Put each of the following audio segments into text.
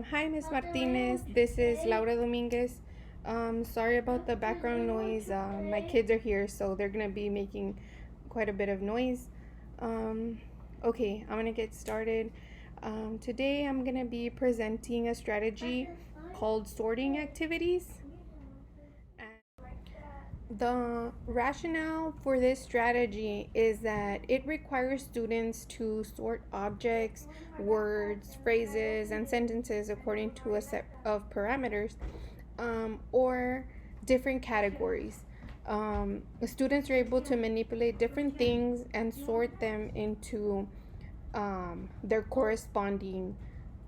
Hi, Miss Martinez. This is Laura Dominguez. Sorry about the background noise. My kids are here, so they're gonna be making quite a bit of noise. Um, okay, I'm gonna get started. Today, I'm gonna be presenting a strategy called sorting activities. The rationale for this strategy is that it requires students to sort objects, words, phrases, and sentences according to a set of parameters or different categories. Students are able to manipulate different things and sort them into their corresponding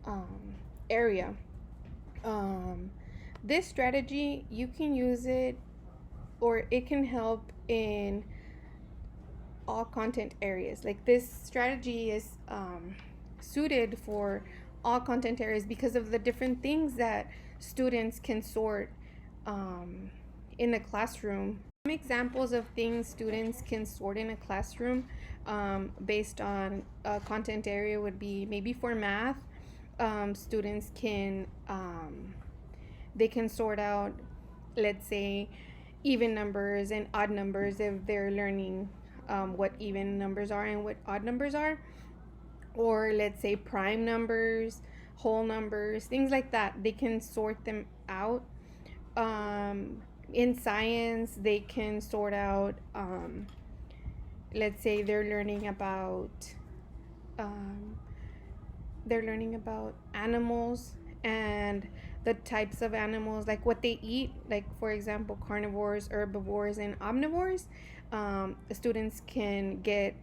um, area. Um, this strategy, you can use it or it can help in all content areas. Like this strategy is suited for all content areas because of the different things that students can sort um, in a classroom. Some examples of things students can sort in a classroom based on a content area would be maybe for math. Students can they can sort out, let's say, even numbers and odd numbers if they're learning what even numbers are and what odd numbers are, or let's say prime numbers, whole numbers, things like that. They can sort them out. In science, they can sort out, let's say um, they're learning about animals and the types of animals, like what they eat, like for example carnivores, herbivores, and omnivores. Students can get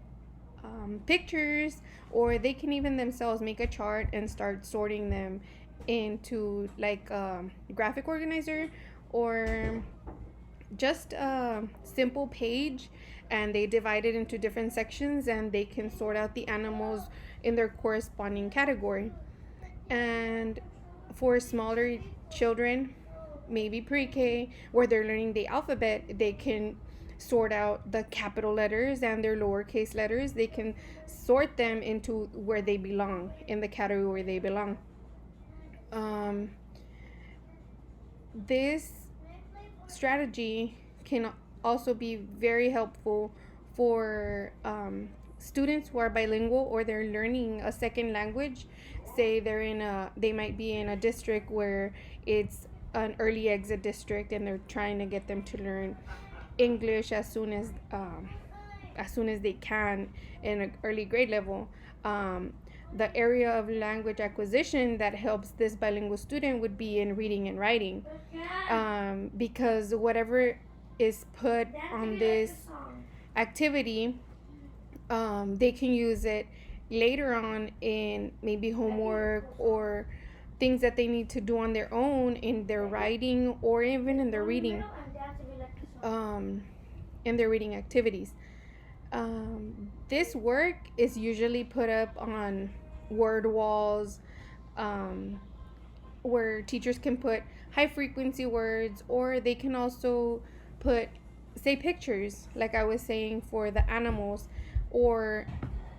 pictures, or they can even themselves make a chart and start sorting them into like a graphic organizer or just a simple page, and they divide it into different sections and they can sort out the animals in their corresponding category. And for smaller children, maybe pre-K, where they're learning the alphabet, they can sort out the capital letters and their lowercase letters. They can sort them into where they belong, in the category where they belong. um, this strategy can also be very helpful for students who are bilingual or they're learning a second language. Say they might be in a district where it's an early exit district and they're trying to get them to learn English as soon as they can in an early grade level. The area of language acquisition that helps this bilingual student would be in reading and writing, because whatever is put on this activity, they can use it later on in maybe homework or things that they need to do on their own in their writing or even um, in their reading activities. This work is usually put up on word walls, um, where teachers can put high frequency words, or they can also put, say, pictures, like I was saying for the animals, or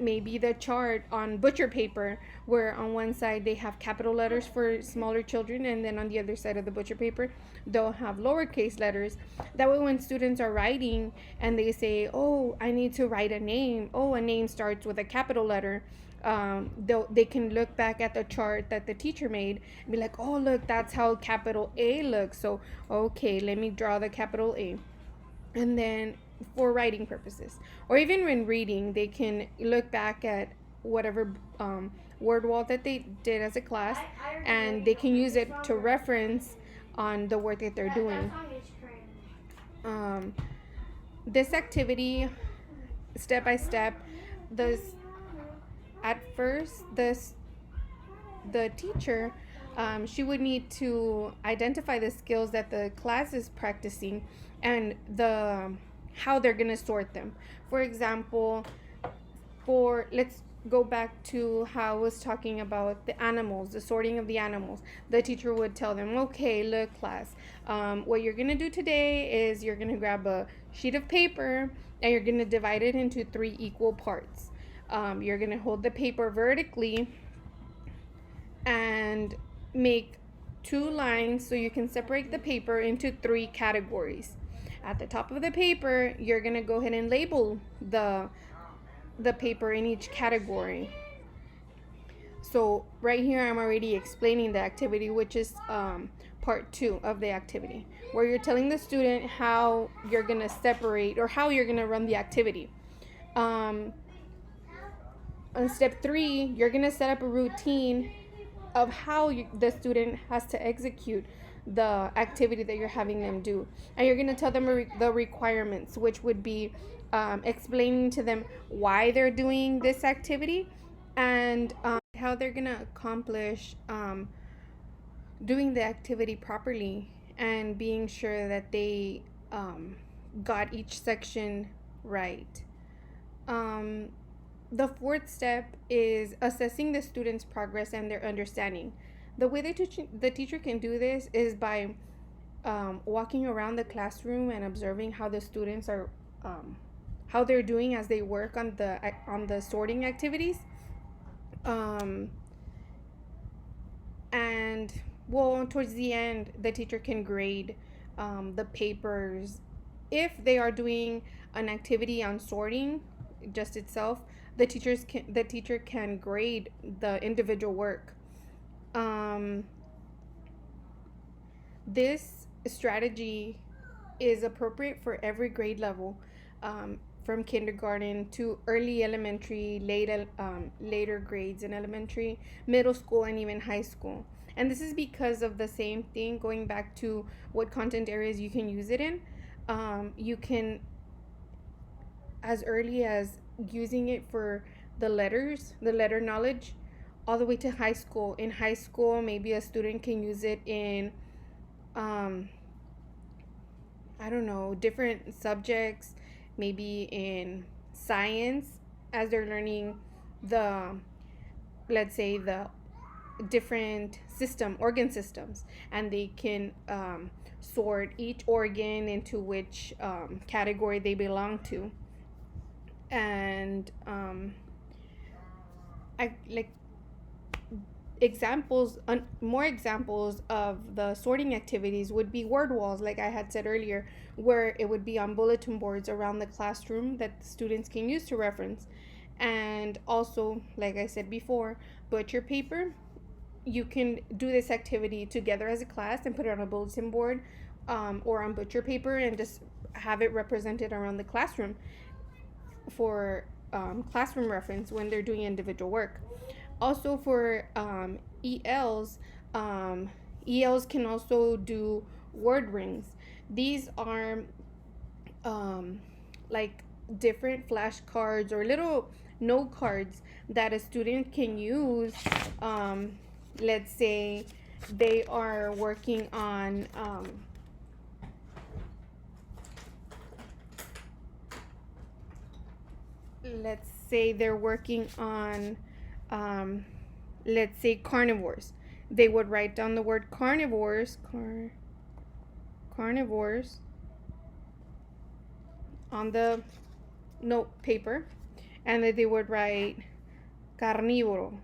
maybe the chart on butcher paper, where on one side they have capital letters for smaller children, and then on the other side of the butcher paper they'll have lowercase letters. That way when students are writing and they say, oh, I need to write a name, oh, a name starts with a capital letter, they can look back at the chart that the teacher made and be like, oh, look, that's how capital A looks, so okay, let me draw the capital A. And then for writing purposes, or even when reading, they can look back at whatever word wall that they did as a class, and they can use it to reference on the work that they're doing. um, this activity, step by step, this at first this the teacher, she would need to identify the skills that the class is practicing and the how they're going to sort them. For example, for let's go back to how I was talking about the animals, the sorting of the animals. The teacher would tell them, okay, look, class, what you're going to do today is you're going to grab a sheet of paper and you're going to divide it into 3 equal parts. You're going to hold the paper vertically and make 2 lines so you can separate the paper into 3 categories. At the top of the paper, you're gonna go ahead and label the paper in each category. So right here, I'm already explaining the activity, which is part 2 of the activity, where you're telling the student how you're gonna separate or how you're gonna run the activity. On step 3, you're gonna set up a routine of how the student has to execute the activity that you're having them do, and you're gonna tell them the requirements, which would be explaining to them why they're doing this activity and how they're gonna accomplish doing the activity properly and being sure that they got each section right. The 4th step is assessing the student's progress and their understanding. The way the teacher can do this is by walking around the classroom and observing how the students are how they're doing as they work on the sorting activities. And well, towards the end, the teacher can grade the papers. If they are doing an activity on sorting just itself, the teacher can grade the individual work. This strategy is appropriate for every grade level, from kindergarten to early elementary, later grades in elementary, middle school, and even high school. And this is because of the same thing, going back to what content areas you can use it in. You can, as early as using it for the letter knowledge, all the way to high school. In high school, maybe a student can use it in, I don't know, different subjects, maybe in science, as they're learning let's say, the different organ systems, and they can sort each organ into which category they belong to. And I like more examples of the sorting activities would be word walls, like I had said earlier, where it would be on bulletin boards around the classroom that students can use to reference. And also, like I said before, butcher paper. You can do this activity together as a class and put it on a bulletin board, or on butcher paper, and just have it represented around the classroom for classroom reference when they're doing individual work. Also for ELs, ELs can also do word rings. These are like different flashcards or little note cards that a student can use. Let's say they are working on let's say they're working on let's say carnivores. They would write down the word carnivores on the note paper, and then they would write carnívoro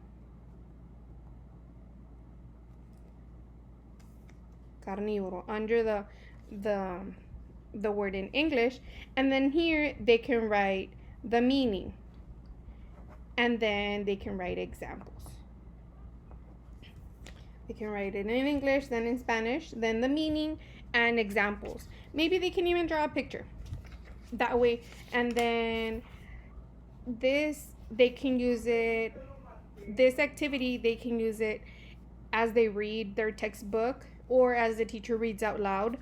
under the word in English, and then here they can write the meaning, and then they can write examples. They can write it in English, then in Spanish, then the meaning and examples. Maybe they can even draw a picture that way. And then they can use it, this activity, they can use it as they read their textbook or as the teacher reads out loud.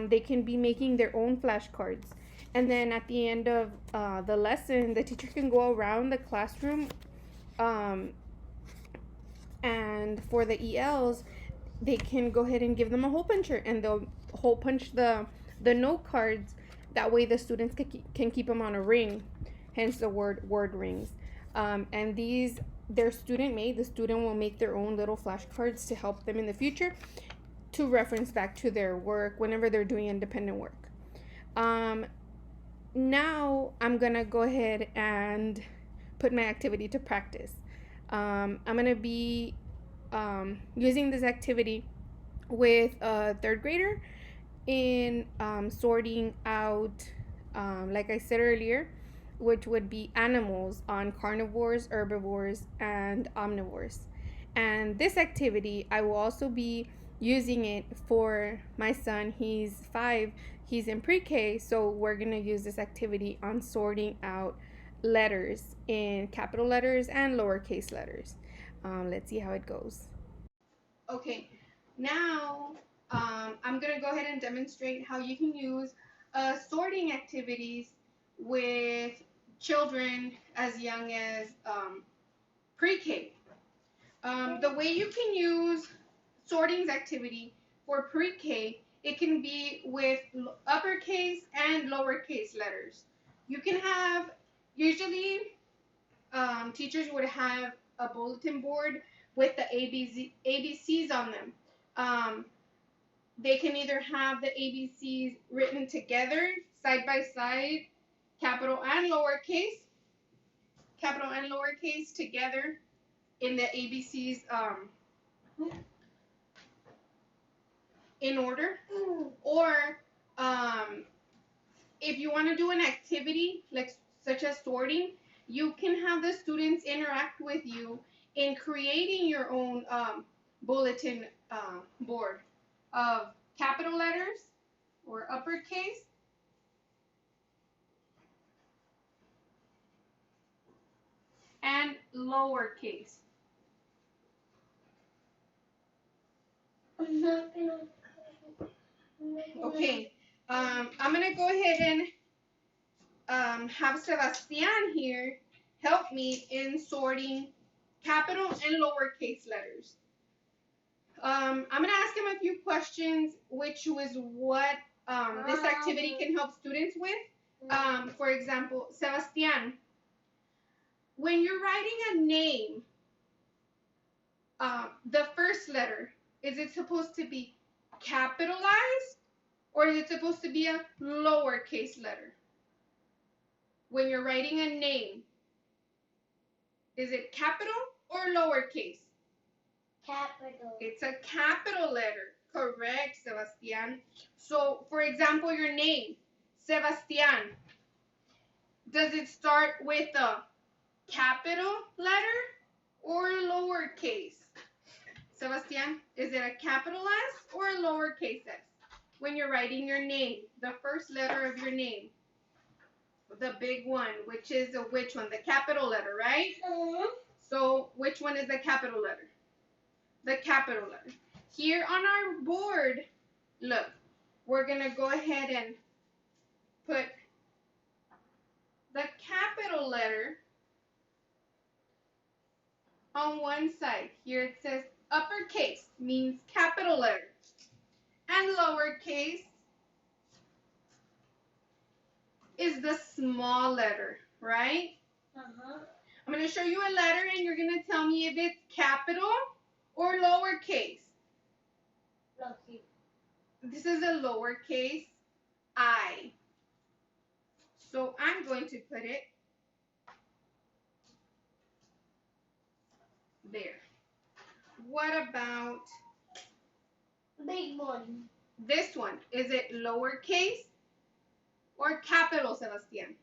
They can be making their own flashcards. And then at the end of the lesson, the teacher can go around the classroom. And for the ELs, they can go ahead and give them a hole puncher, and they'll hole punch the note cards. That way the students can keep them on a ring, hence the word rings. And they're student made. The student will make their own little flashcards to help them in the future to reference back to their work whenever they're doing independent work. Now I'm gonna go ahead and put my activity to practice. I'm gonna be using this activity with a third grader in sorting out, like I said earlier, which would be animals on carnivores, herbivores, and omnivores. And this activity, I will also be using it for my son. He's 5, he's in pre K, so we're going to use this activity on sorting out letters in capital letters and lowercase letters. Let's see how it goes. Okay, now I'm going to go ahead and demonstrate how you can use sorting activities with children as young as pre-K. The way you can use sorting activity for pre-K, it can be with uppercase and lowercase letters. You can have, usually teachers would have a bulletin board with the ABCs on them. They can either have the ABCs written together, side by side, capital and lowercase together in the ABCs in order. Or if you want to do an activity like such as sorting, you can have the students interact with you in creating your own bulletin board of capital letters or uppercase and lowercase. Okay, I'm gonna go ahead and have Sebastian here help me in sorting capital and lowercase letters. I'm gonna ask him a few questions, which was what this activity can help students with. For example, Sebastian, when you're writing a name, the first letter, is it supposed to be capitalized or is it supposed to be a lowercase letter? When you're writing a name, is it capital or lowercase? Capital. It's a capital letter. Correct, Sebastian. So, for example, your name, Sebastian, does it start with a capital letter or a lowercase? Sebastian, is it a capital S or a lowercase s? When you're writing your name, the first letter of your name, the big one, which is which one? The capital letter, right? So which one is the capital letter? The capital letter. Here on our board, look, we're going to go ahead and put the capital letter on one side. Here it says uppercase, means capital letter, and lowercase is the small letter, right? I'm going to show you a letter and you're going to tell me if it's capital or lowercase. Lowercase. This is a lowercase I. So I'm going to put it there. What about Big one. this one? Is it lowercase or capital, Sebastian?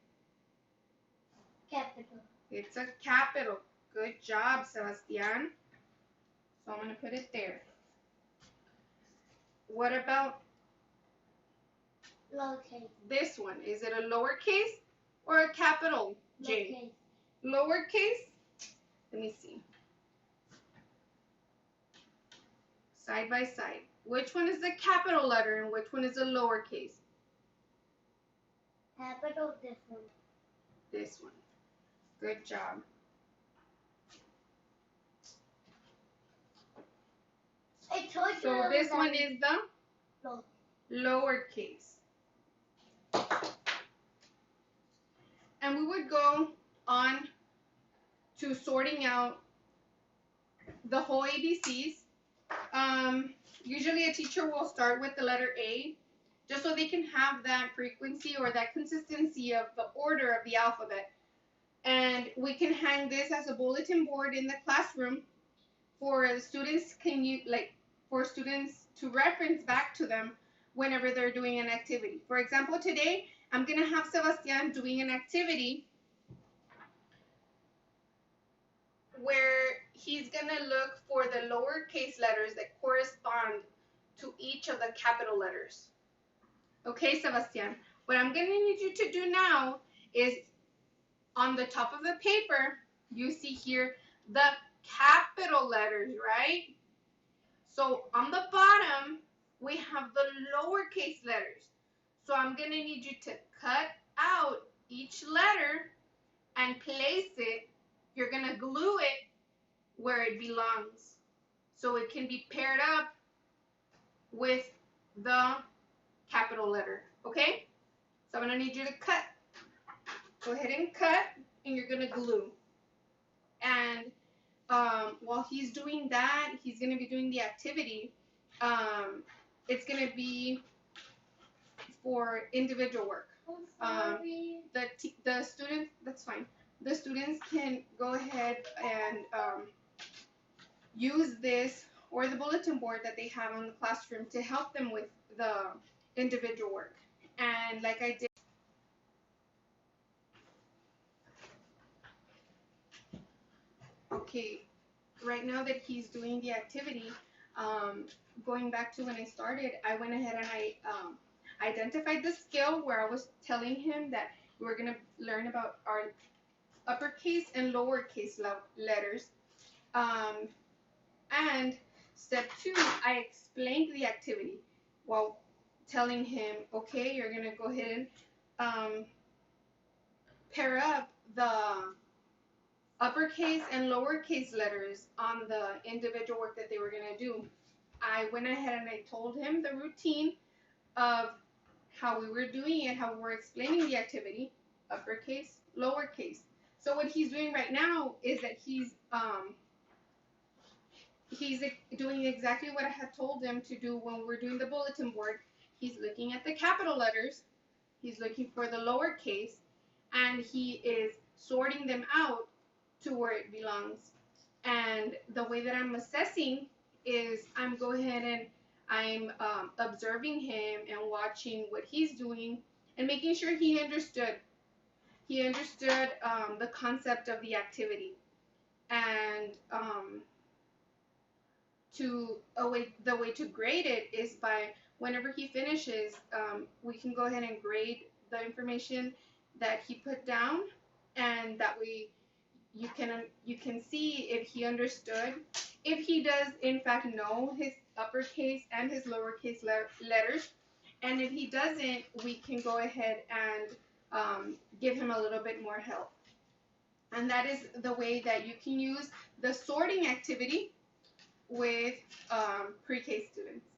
Capital. It's a capital. Good job, Sebastian. So I'm going to put it there. What about Lowercase. this one? Is it a lowercase or a capital J? Lowercase? Let me see. Side by side. Which one is the capital letter and which one is the lowercase? Capital, this one. This one. Good job. I told you. So this one is the lowercase. And we would go on to sorting out the whole ABCs. Usually a teacher will start with the letter A, just so they can have that frequency or that consistency of the order of the alphabet. And we can hang this as a bulletin board in the classroom for the students for students to reference back to them whenever they're doing an activity. For example, today I'm gonna have Sebastian doing an activity where he's gonna look for the lowercase letters that correspond to each of the capital letters. Okay, Sebastian, what I'm gonna need you to do now is on the top of the paper, you see here the capital letters, right? So on the bottom, we have the lowercase letters. So I'm gonna need you to cut out each letter and place it. You're gonna glue it where it belongs, so it can be paired up with the capital letter, okay? So I'm gonna need you to cut. Go ahead and cut, and you're gonna glue. And while he's doing that, he's gonna be doing the activity. It's gonna be for individual work. The students, that's fine. The students can go ahead and use this or the bulletin board that they have on the classroom to help them with the individual work. And like I did, okay, right now that he's doing the activity, going back to when I started, I went ahead and I identified the skill where I was telling him that we were going to learn about our uppercase and lowercase letters. And step 2, I explained the activity while telling him, okay, you're going to go ahead and pair up the uppercase and lowercase letters on the individual work that they were going to do. I went ahead and I told him the routine of how we were doing it, how we were explaining the activity, uppercase, lowercase. So what he's doing right now is that he's doing exactly what I had told him to do when we were doing the bulletin board. He's looking at the capital letters, he's looking for the lowercase, and he is sorting them out to where it belongs. And the way that I'm assessing is I'm go ahead and I'm observing him and watching what he's doing and making sure he understood. He understood the concept of the activity. And the way to grade it is by whenever he finishes, we can go ahead and grade the information that he put down, and that way you can see if he understood, if he does in fact know his uppercase and his lowercase letters, and if he doesn't, we can go ahead and give him a little bit more help. And that is the way that you can use the sorting activity with pre-K students.